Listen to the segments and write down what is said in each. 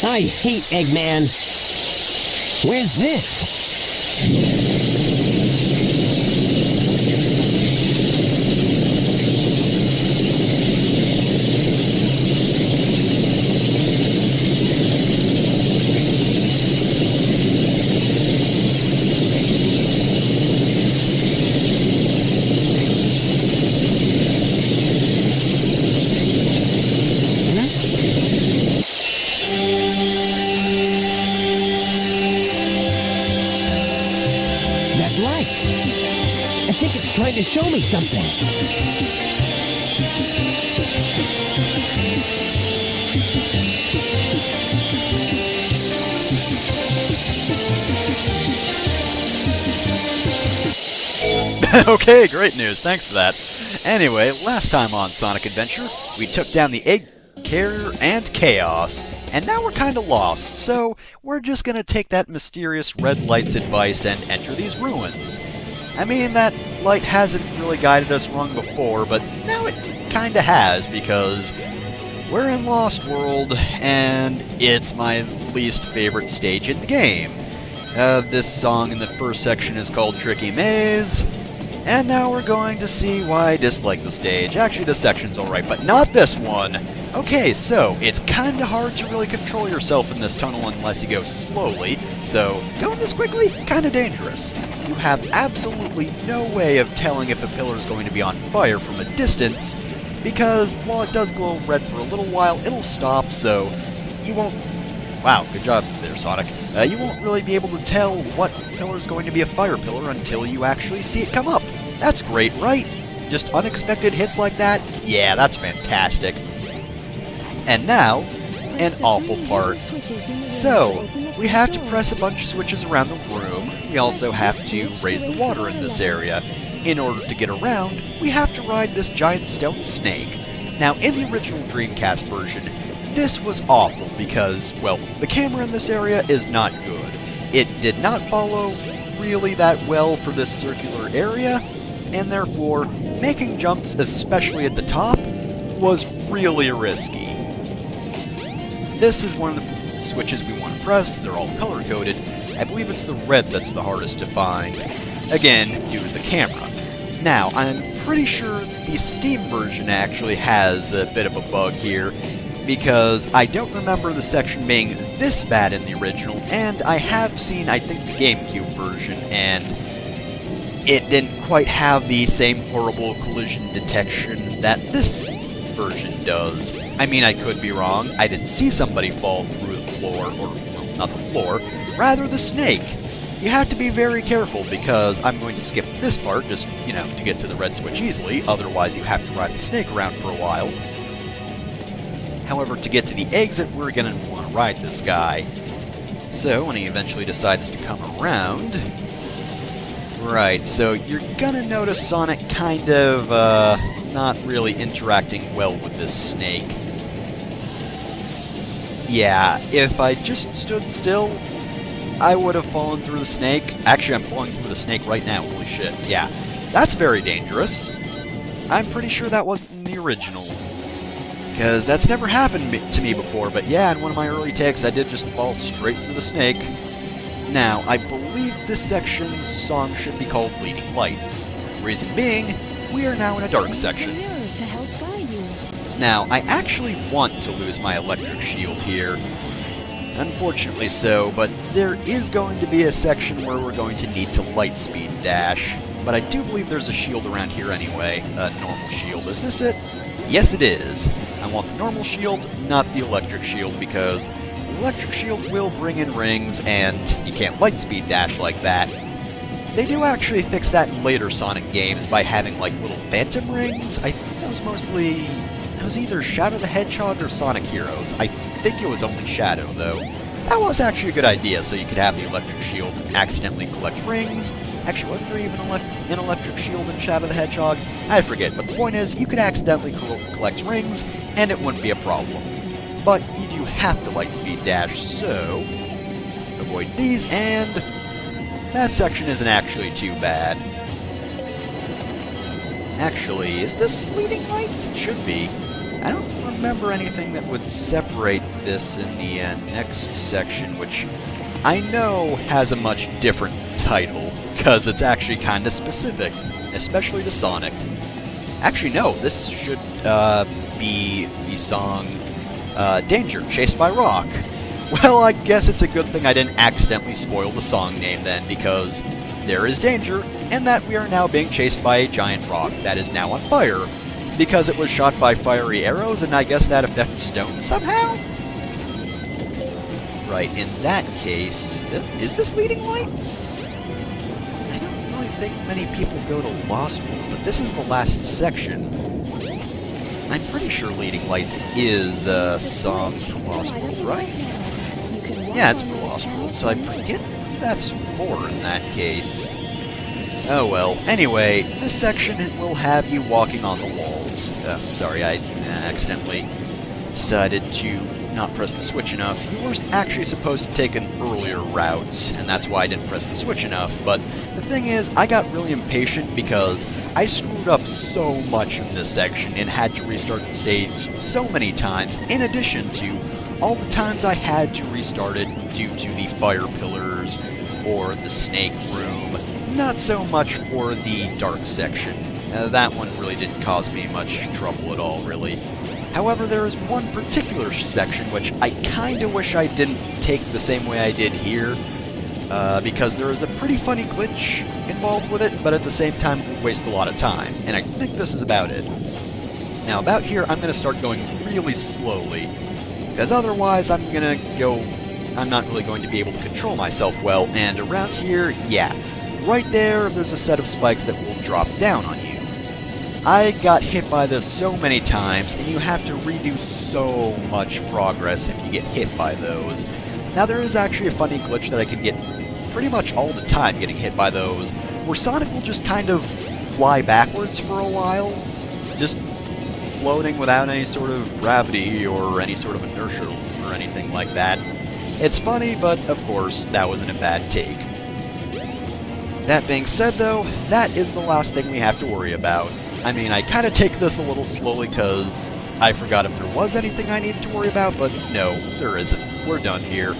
I hate Eggman. Where's this? I think it's trying to show me something. Okay, great news. Thanks for that. Anyway, last time on Sonic Adventure, we took down the Egg Carrier and Chaos, and now we're kinda lost, so we're just gonna take that mysterious red light's advice and enter these ruins. I mean, that light hasn't really guided us wrong before, but now it kinda has, because we're in Lost World, and it's my least favorite stage in the game. This song in the first section is called Tricky Maze, and now we're going to see why I dislike the stage. Actually, this section's alright, but not this one! Okay, so, it's kinda hard to really control yourself in this tunnel unless you go slowly, so going this quickly, kinda dangerous. You have absolutely no way of telling if a pillar is going to be on fire from a distance, because while it does glow red for a little while, it'll stop, so you won't... Wow, good job there, Sonic. You won't really be able to tell what pillar is going to be a fire pillar until you actually see it come up. That's great, right? Just unexpected hits like that? Yeah, that's fantastic. And now, an awful part. So, we have to press a bunch of switches around the room. We also have to raise the water in this area. In order to get around, we have to ride this giant stone snake. Now, in the original Dreamcast version, this was awful because, well, the camera in this area is not good. It did not follow really that well for this circular area, and therefore, making jumps, especially at the top, was really risky. This is one of the switches we want to press. They're all color-coded. I believe it's the red that's the hardest to find. Again, due to the camera. Now, I'm pretty sure the Steam version actually has a bit of a bug here, because I don't remember the section being this bad in the original, and I have seen, I think, the GameCube version, and it didn't quite have the same horrible collision detection that this version does. I mean, I could be wrong. I didn't see somebody fall through the floor, or, well, not the floor, rather the snake. You have to be very careful, because I'm going to skip this part, just, you know, to get to the red switch easily, otherwise you have to ride the snake around for a while. However, to get to the exit, we're going to want to ride this guy. So, when he eventually decides to come around... Right, so you're gonna notice Sonic kind of, not really interacting well with this snake. Yeah, if I just stood still, I would have fallen through the snake. Actually, I'm falling through the snake right now, holy shit. Yeah, that's very dangerous. I'm pretty sure that wasn't in the original, because that's never happened to me before, but yeah, in one of my early takes, I did just fall straight through the snake. Now, I believe this section's song should be called Leading Lights. Reason being, we are now in a dark section. Now, I actually want to lose my electric shield here. Unfortunately so, but there is going to be a section where we're going to need to light speed dash. But I do believe there's a shield around here anyway, a normal shield. Is this it? Yes, it is. I want the normal shield, not the electric shield, because the electric shield will bring in rings, and you can't light speed dash like that. They do actually fix that in later Sonic games by having, like, little phantom rings. I think that was mostly... it was either Shadow the Hedgehog or Sonic Heroes. I think it was only Shadow, though. That was actually a good idea, so you could have the electric shield accidentally collect rings. Actually, wasn't there even an electric shield in Shadow the Hedgehog? I forget, but the point is, you could accidentally collect rings, and it wouldn't be a problem. But you do have to light speed dash, so... avoid these, and... that section isn't actually too bad. Actually, is this leading lights? It should be. I don't remember anything that would separate this in the next section, which I know has a much different title, because it's actually kind of specific, especially to Sonic. Actually, no, this should be the song Danger, Chased by Rock. Well, I guess it's a good thing I didn't accidentally spoil the song name then, because there is danger, and that we are now being chased by a giant rock that is now on fire, because it was shot by fiery arrows, and I guess that affects stone somehow? Right, in that case, is this Leading Lights? I don't really think many people go to Lost World, but this is the last section. I'm pretty sure Leading Lights is a song from Lost World, right? Yeah, it's for Lost World, so I forget who that's for in that case. Oh well. Anyway, this section will have you walking on the walls. Sorry, I accidentally decided to not press the switch enough. You were actually supposed to take an earlier route, and that's why I didn't press the switch enough, but the thing is, I got really impatient because I screwed up so much in this section and had to restart the stage so many times, in addition to all the times I had to restart it due to the fire pillars or the snake room. Not so much for the dark section. That one really didn't cause me much trouble at all, really. However, there is one particular section which I kinda wish I didn't take the same way I did here, because there is a pretty funny glitch involved with it, but at the same time it would waste a lot of time, and I think this is about it. Now, about here, I'm gonna start going really slowly, because otherwise I'm not really going to be able to control myself well, and around here, yeah, right there's a set of spikes that will drop down on you. I got hit by this so many times, and you have to redo so much progress if you get hit by those. Now, there is actually a funny glitch that I can get pretty much all the time getting hit by those, where Sonic will just kind of fly backwards for a while, just floating without any sort of gravity or any sort of inertia or anything like that. It's funny, but of course, that wasn't a bad take. That being said, though, that is the last thing we have to worry about. I mean, I kind of take this a little slowly because I forgot if there was anything I needed to worry about, but no, there isn't. We're done here.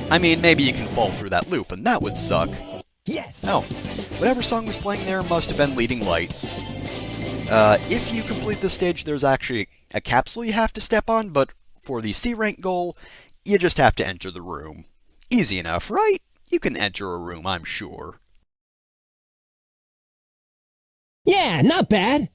I mean, maybe you can fall through that loop, and that would suck. Yes! Oh, whatever song was playing there must have been Leading Lights. If you complete this stage, there's actually a capsule you have to step on, but for the C rank goal, you just have to enter the room. Easy enough, right? You can enter a room, I'm sure. Yeah, not bad.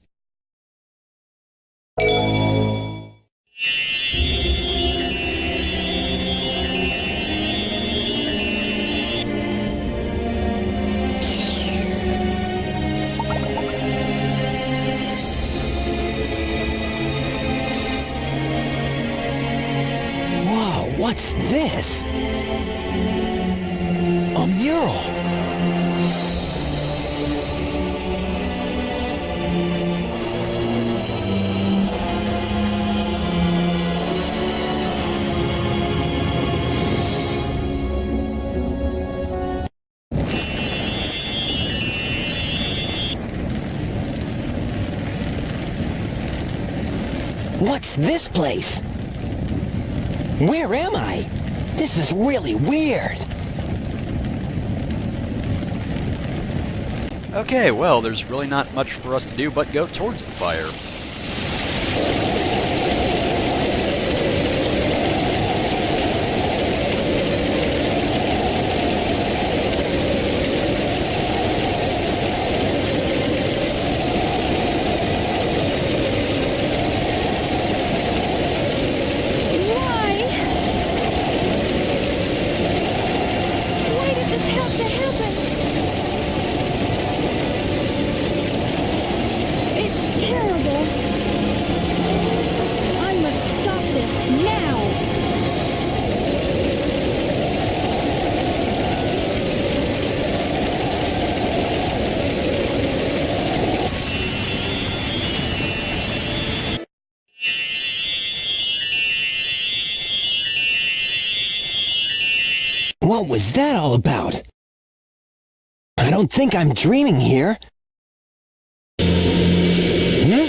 Whoa, what's this? A mural. What's this place? Where am I? This is really weird. Okay, well, there's really not much for us to do but go towards the fire. What was that all about? I don't think I'm dreaming here. Hmm?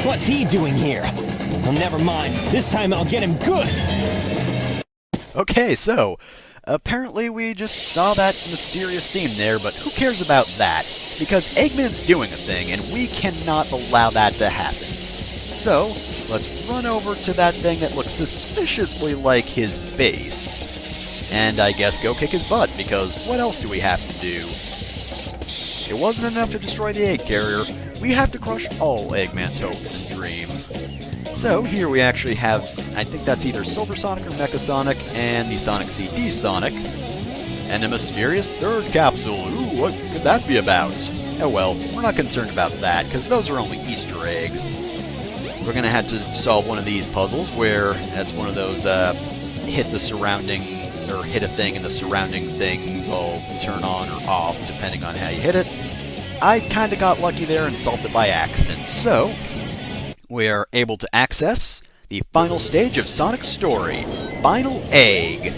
What's he doing here? Well, never mind. This time I'll get him good! Okay, so, apparently we just saw that mysterious scene there, but who cares about that? Because Eggman's doing a thing, and we cannot allow that to happen. So, let's run over to that thing that looks suspiciously like his base, and I guess go kick his butt, because what else do we have to do? It wasn't enough to destroy the egg carrier, we have to crush all Eggman's hopes and dreams. So, here we actually have, I think that's either Silver Sonic or Mecha Sonic, and the Sonic CD Sonic, and a mysterious third capsule. Ooh, what could that be about? Oh well, we're not concerned about that, because those are only Easter eggs. We're gonna have to solve one of these puzzles, where that's one of those, hit the surrounding, or hit a thing and the surrounding things all turn on or off, depending on how you hit it. I kinda got lucky there and solved it by accident, so we are able to access the final stage of Sonic's story, Final Egg.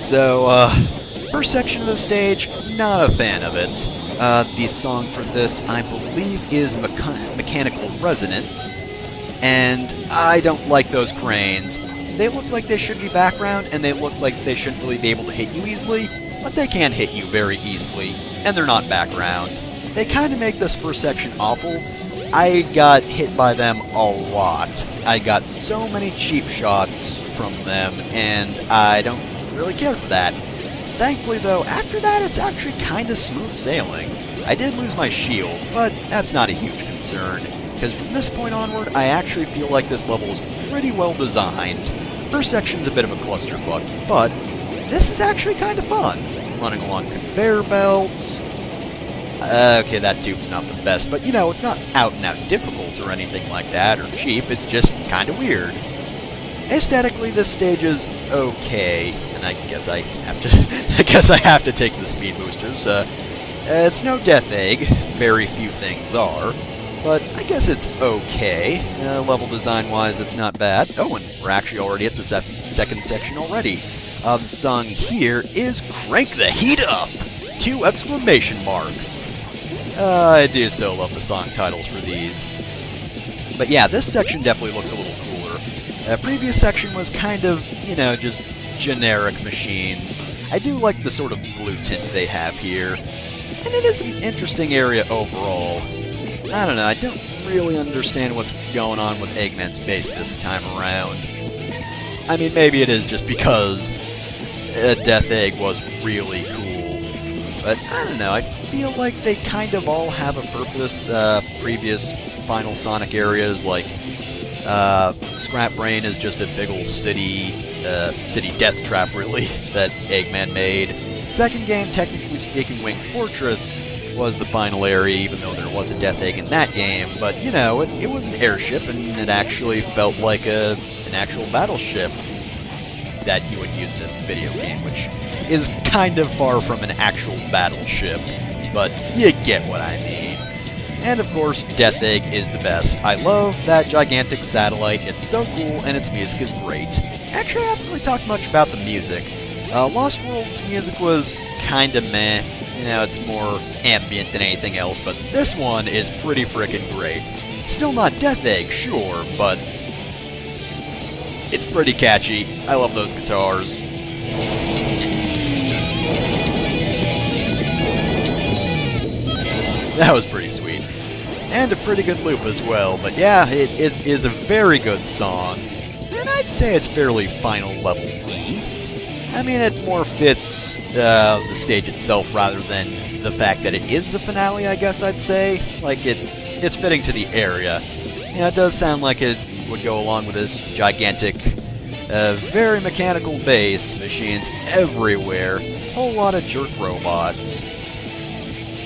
So, first section of the stage, not a fan of it. The song for this, I believe, is Mechanical Resonance, and I don't like those cranes. They look like they should be background, and they look like they shouldn't really be able to hit you easily, but they can hit you very easily, and they're not background. They kind of make this first section awful. I got hit by them a lot. I got so many cheap shots from them, and I don't really care for that. Thankfully, though, after that, it's actually kind of smooth sailing. I did lose my shield, but that's not a huge concern, because from this point onward, I actually feel like this level is pretty well designed. First section's a bit of a clusterfuck, but this is actually kind of fun. Running along conveyor belts. Okay, that tube's not the best, but you know, it's not out-and-out difficult or anything like that, or cheap, it's just kind of weird. Aesthetically, this stage is okay, and I guess I have to take the speed boosters. It's no Death Egg, very few things are, but I guess it's okay. Level design-wise, it's not bad. Oh, and we're actually already at the second section already. The song here is Crank the Heat Up! 2 exclamation marks. I do so love the song titles for these. But yeah, this section definitely looks a little cooler. The previous section was kind of, you know, just generic machines. I do like the sort of blue tint they have here. And it is an interesting area overall. I don't know, I don't really understand what's going on with Eggman's base this time around. I mean, maybe it is just because Death Egg was really cool. But I don't know, I feel like they kind of all have a purpose. Previous Final Sonic areas, like Scrap Brain is just a big ol' city death trap, really, that Eggman made. Second game, technically speaking, Winged Fortress was the final area, even though there was a Death Egg in that game. But, you know, it was an airship, and it actually felt like an actual battleship that you would use in a video game, which is kind of far from an actual battleship, but you get what I mean. And of course, Death Egg is the best. I love that gigantic satellite, it's so cool, and its music is great. Actually, I haven't really talked much about the music. Lost World's music was kinda meh. You know, it's more ambient than anything else, but this one is pretty frickin' great. Still not Death Egg, sure, but it's pretty catchy. I love those guitars. That was pretty sweet. And a pretty good loop as well, but yeah, it is a very good song. And I'd say it's fairly final level-y. I mean, it more fits the stage itself rather than the fact that it is the finale, I guess I'd say. Like, it's fitting to the area. You know, it does sound like it would go along with this gigantic, very mechanical base, machines everywhere, whole lot of jerk robots.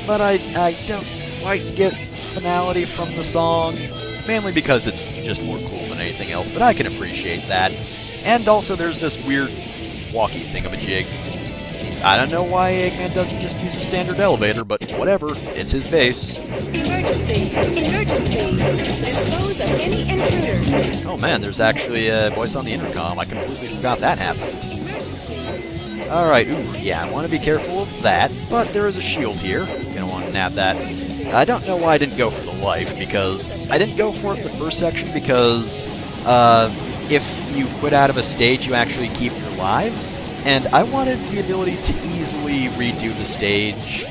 But I don't quite get finality from the song, mainly because it's just more cool than anything else, but I can appreciate that. And also there's this weird walkie thingamajig. I don't know why Eggman doesn't just use a standard elevator, but whatever, it's his base. Emergency! Emergency! Dispose of any intruders! Oh man, there's actually a voice on the intercom. I completely forgot that happened. Alright, ooh, yeah, I want to be careful of that, but there is a shield here. Gonna want to nab that. I don't know why I didn't go for the life, because I didn't go for it in the first section because if you quit out of a stage, you actually keep your lives, and I wanted the ability to easily redo the stage,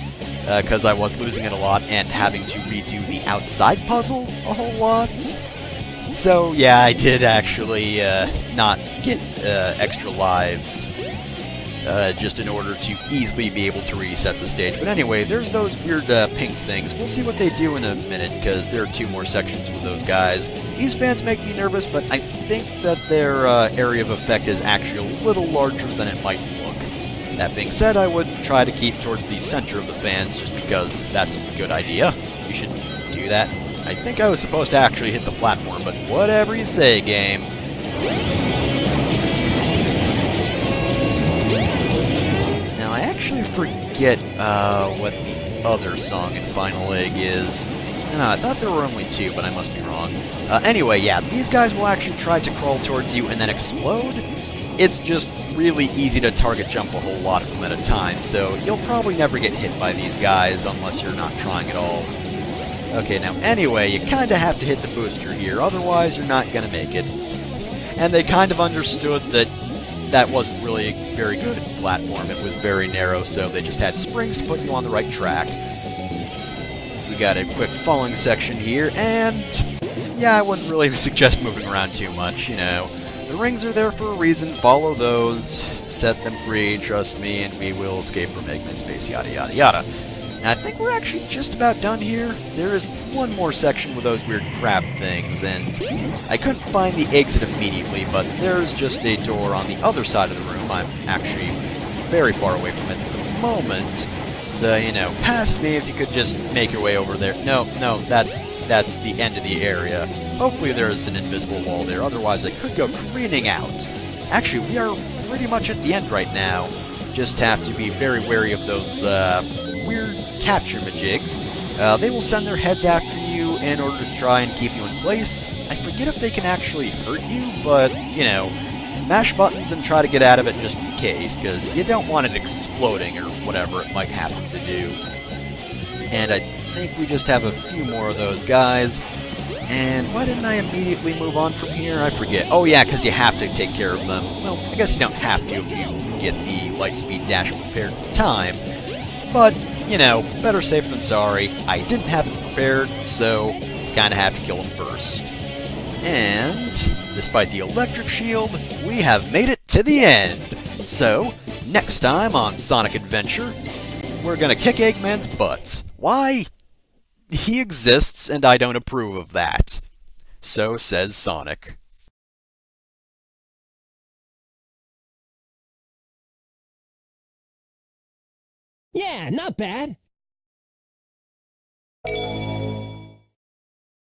because I was losing it a lot and having to redo the outside puzzle a whole lot. So yeah, I did actually not get extra lives, just in order to easily be able to reset the stage. But anyway, there's those weird pink things. We'll see what they do in a minute, because there are 2 more sections with those guys. These fans make me nervous, but I think that their area of effect is actually a little larger than it might look. That being said, I would try to keep towards the center of the fans, just because that's a good idea. You should do that. I think I was supposed to actually hit the platform, but whatever you say, game. Now, I actually forget what the other song in Final Egg is. I thought there were only 2, but I must be wrong. Anyway, yeah, these guys will actually try to crawl towards you and then explode. It's just really easy to target jump a whole lot of them at a time, so you'll probably never get hit by these guys unless you're not trying at all. Okay, now anyway, you kinda have to hit the booster here, otherwise you're not gonna make it. And they kind of understood that that wasn't really very good platform. It was very narrow, so they just had springs to put you on the right track. We got a quick falling section here, and yeah, I wouldn't really suggest moving around too much, you know. The rings are there for a reason, follow those, set them free, trust me, and we will escape from Eggman's face, yada yada yada. And I think we're actually just about done here. There is one more section with those weird crab things, and I couldn't find the exit immediately, but there's just a door on the other side of the room. I'm actually very far away from it at the moment, so, you know, past me if you could just make your way over there. No, that's the end of the area. Hopefully there's an invisible wall there, otherwise I could go careening out. Actually, we are pretty much at the end right now. Just have to be very wary of those weird capture majigs. They will send their heads after you in order to try and keep you in place. I forget if they can actually hurt you, but, you know, mash buttons and try to get out of it just in case, because you don't want it exploding or whatever it might happen to do. And I think we just have a few more of those guys. And why didn't I immediately move on from here? I forget. Oh yeah, because you have to take care of them. Well, I guess you don't have to if you get the Lightspeed Dash prepared at the time. But, you know, better safe than sorry. I didn't have it prepared, so kinda have to kill him first. And, despite the electric shield, we have made it to the end. So, next time on Sonic Adventure, we're gonna kick Eggman's butt. Why? He exists, and I don't approve of that. So says Sonic. Yeah, not bad.